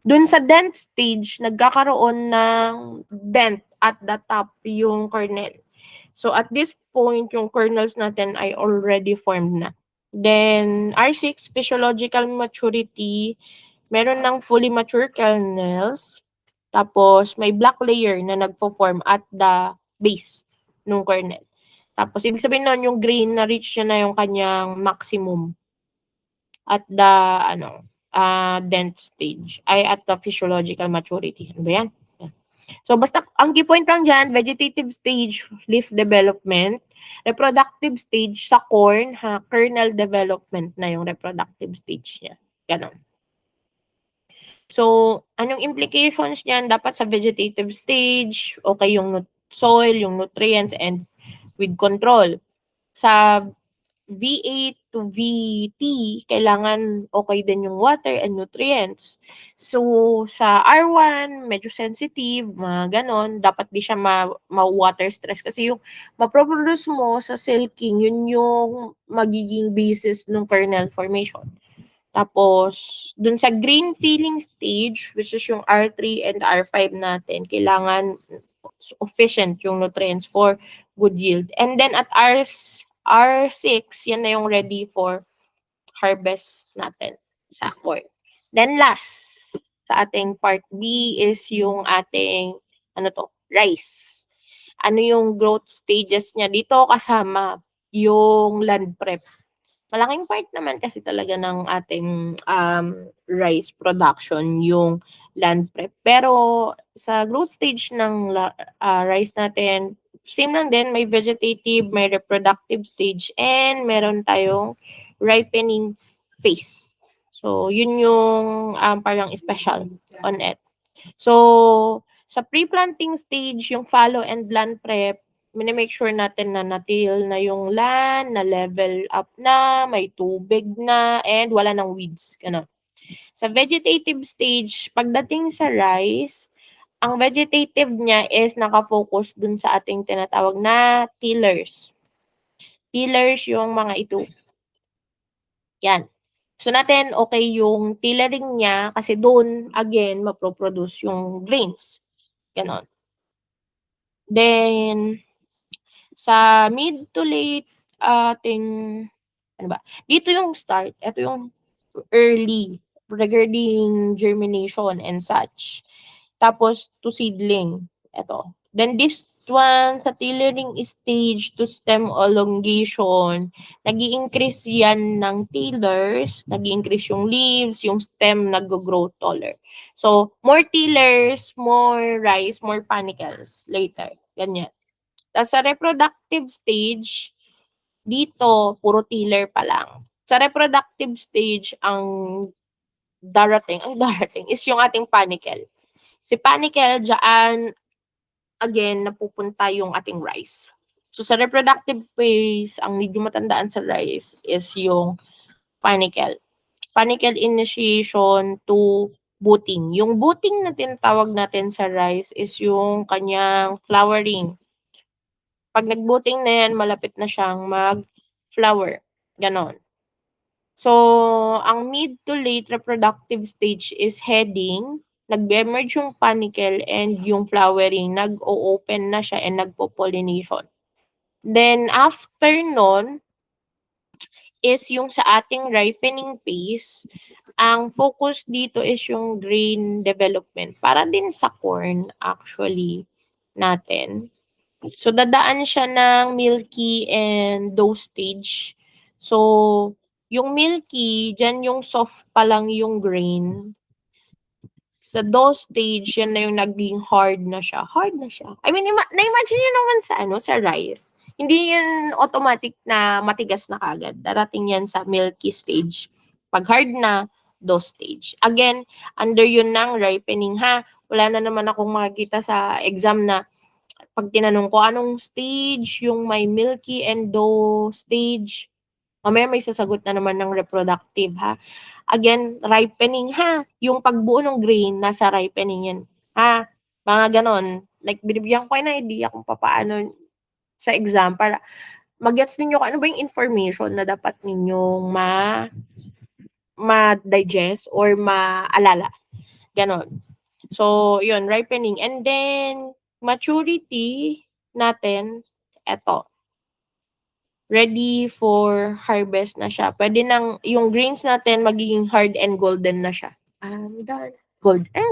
Dun sa dent stage, nagkakaroon ng dent at the top yung kernel. So, at this point, yung kernels natin ay already formed na. Then, R6, physiological maturity, meron ng fully mature kernels. Tapos, may black layer na nagpo-form at the base ng kernel. Tapos, ibig sabihin nun, yung grain na reach na yung kanyang maximum at the, dent stage, ay at the physiological maturity. Ano ba yan? So, basta, ang key point lang dyan, vegetative stage, leaf development, reproductive stage sa corn, kernel development na yung reproductive stage niya. Ganon. So, anong implications niyan? Dapat sa vegetative stage, okay yung soil, yung nutrients, and with control. Sa V8 to VT, kailangan okay din yung water and nutrients. So, sa R1, medyo sensitive, mga ganon. Dapat di siya ma-water stress kasi yung maproproduce mo sa silking, yun yung magiging basis ng kernel formation. Tapos, dun sa green filling stage, which is yung R3 and R5 natin, kailangan efficient yung nutrients for good yield. And then at R6, yan na yung ready for harvest natin sa corn. Then last, sa ating part B is yung ating, rice. Ano yung growth stages niya dito kasama yung land prep. Malaking part naman kasi talaga ng ating rice production yung land prep. Pero sa growth stage ng rice natin, same lang din, may vegetative, may reproductive stage, and meron tayong ripening phase. So, yun yung parang special on it. So, sa pre-planting stage, yung fallow and land prep, make sure natin na na-till na yung land, na level up na, may tubig na, and wala ng weeds. Ganun. Sa vegetative stage, pagdating sa rice, ang vegetative niya is nakafocus dun sa ating tinatawag na tillers. Tillers yung mga ito. Yan. So natin, okay yung tillering niya kasi doon, again, maproproduce yung grains. Ganon. Then, sa mid to late ating, dito yung start, ito yung early regarding germination and such. Tapos, to seedling, ito. Then this one, sa tillering stage to stem elongation, nag-i-increase yan ng tillers, nag-i-increase yung leaves, yung stem nag-grow taller. So, more tillers, more rice, more panicles later. Ganyan. Tapos sa reproductive stage, dito, puro tiller pa lang. Sa reproductive stage, ang darating is yung ating panicle. Si panicle, dyan, again, napupunta yung ating rice. So, sa reproductive phase, ang medyo matandaan sa rice is yung panicle. Panicle initiation to booting. Yung booting na tinatawag natin sa rice is yung kanyang flowering. Pag nag-booting na yan, malapit na siyang mag-flower. Ganon. So, ang mid to late reproductive stage is heading, nag-emerge yung panicle and yung flowering, nag-o-open na siya and nagpo-pollination. Then, after nun, is yung sa ating ripening phase, ang focus dito is yung grain development para din sa corn actually natin. So dadaan siya ng milky and dough stage. So yung milky, diyan yung soft pa lang yung grain. Sa dough stage, yan na yung naging hard na siya. Hard na siya. I mean, na-imagine nyo naman sa sa rice. Hindi yan automatic na matigas na kagad. Darating yan sa milky stage. Pag hard na, dough stage. Again, under yun ng ripening ha. Wala na naman akong makikita sa exam na pag tinanong ko anong stage yung may milky and dough stage, mamaya may sasagot na naman ng reproductive ha. Again, ripening ha. Yung pagbuo ng grain, nasa ripening yan. Ha? Mga ganon. Like, binibigyan ko kayo ng idea kung paano sa exam para mag-gets ninyo kung ano ba yung information na dapat ninyong ma-digest or maalala. Ganon. So, yun, ripening. And then, maturity natin, eto, ready for harvest na siya. Pwede nang, yung grains natin magiging hard and golden na siya.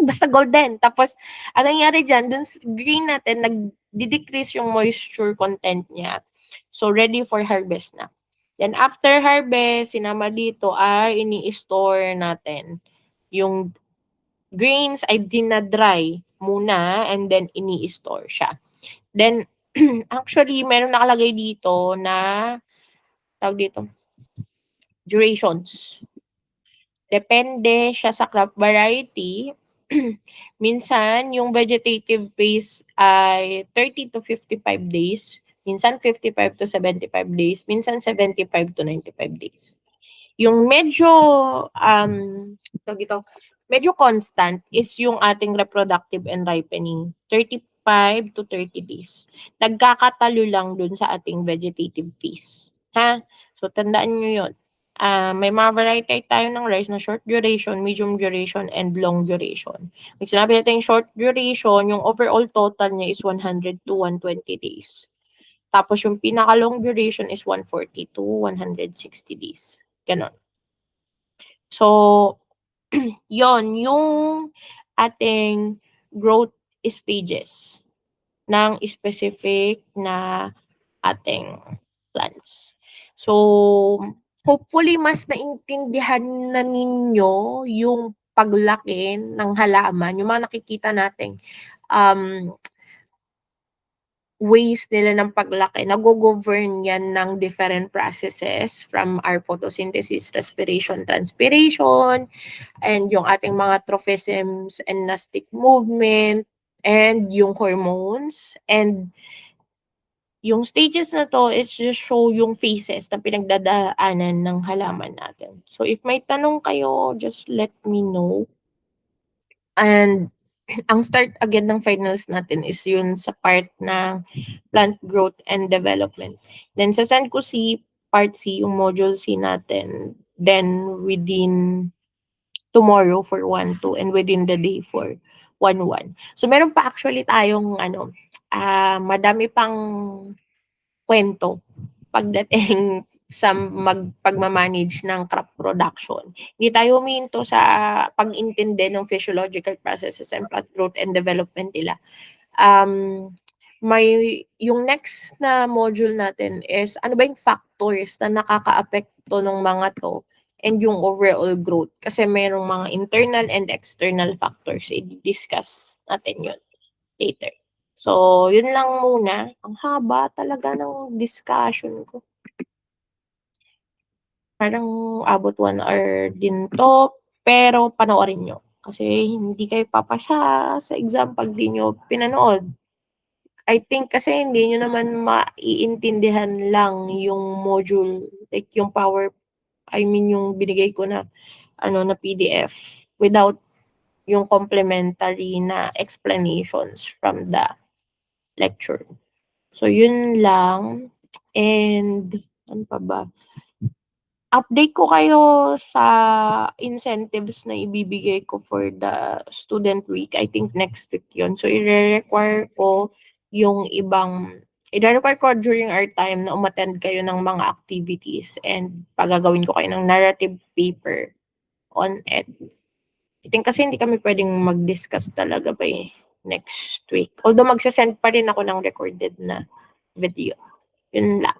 Basta golden. Tapos, ang nangyari dyan, dun sa green natin, nag-decrease yung moisture content niya. So, ready for harvest na. Then, after harvest, sinama dito ay ini-store natin. Yung grains ay dinadry muna and then ini-store siya. Then, actually, meron nakalagay dito na tawag dito, durations. Depende siya sa crop variety. Minsan, yung vegetative phase ay 30 to 55 days. Minsan, 55 to 75 days. Minsan, 75 to 95 days. Yung medyo, tawag dito, medyo constant is yung ating reproductive and ripening. 35 to 30 days. Nagkakatalo lang dun sa ating vegetative phase. Ha? So, tandaan nyo yun. May mga variety tayo ng rice na short duration, medium duration, and long duration. Pag sinabi natin short duration, yung overall total niya is 100 to 120 days. Tapos yung pinaka-long duration is 140 to 160 days. Ganon. So, yon yung ating growth stages ng specific na ating plants. So, hopefully mas naintindihan na ninyo yung paglaki ng halaman, yung mga nakikita nating ways nila ng paglaki. Nag-govern yan ng different processes from our photosynthesis, respiration, transpiration, and yung ating mga trophisms and nastic movement, and yung hormones, and yung stages na to, it's just show yung phases na pinagdadaanan ng halaman natin. So, if may tanong kayo, just let me know. And ang start again ng finals natin is yun sa part ng plant growth and development. Then sa Senko C, part C, yung module C natin, then within tomorrow for 1-2 and within the day for 1-1. So meron pa actually tayong madami pang kwento pagdating sa pagmamanage ng crop production. Hindi tayo huminto sa pag-intindi ng physiological processes and plant growth and development nila. Yung next na module natin is ano ba yung factors na nakakaapekto ng mga to and yung overall growth. Kasi mayroong mga internal and external factors. I-discuss natin yun later. So, yun lang muna. Ang haba talaga ng discussion ko. Parang abot 1 hour din to, pero panoorin nyo. Kasi hindi kayo papasa sa exam pag di nyo pinanood. I think kasi hindi nyo naman maiintindihan lang yung module, like yung yung binigay ko na na PDF without yung complementary na explanations from the lecture. So, yun lang. And, ano pa ba? Update ko kayo sa incentives na ibibigay ko for the student week. I think next week yun. So, i-require ko yung ibang i-require ko during our time na umattend kayo ng mga activities and pagagawin ko kayo ng narrative paper on it. I think kasi hindi kami pwedeng mag-discuss talaga by next week. Although magsasend pa rin ako ng recorded na video. Yun lang.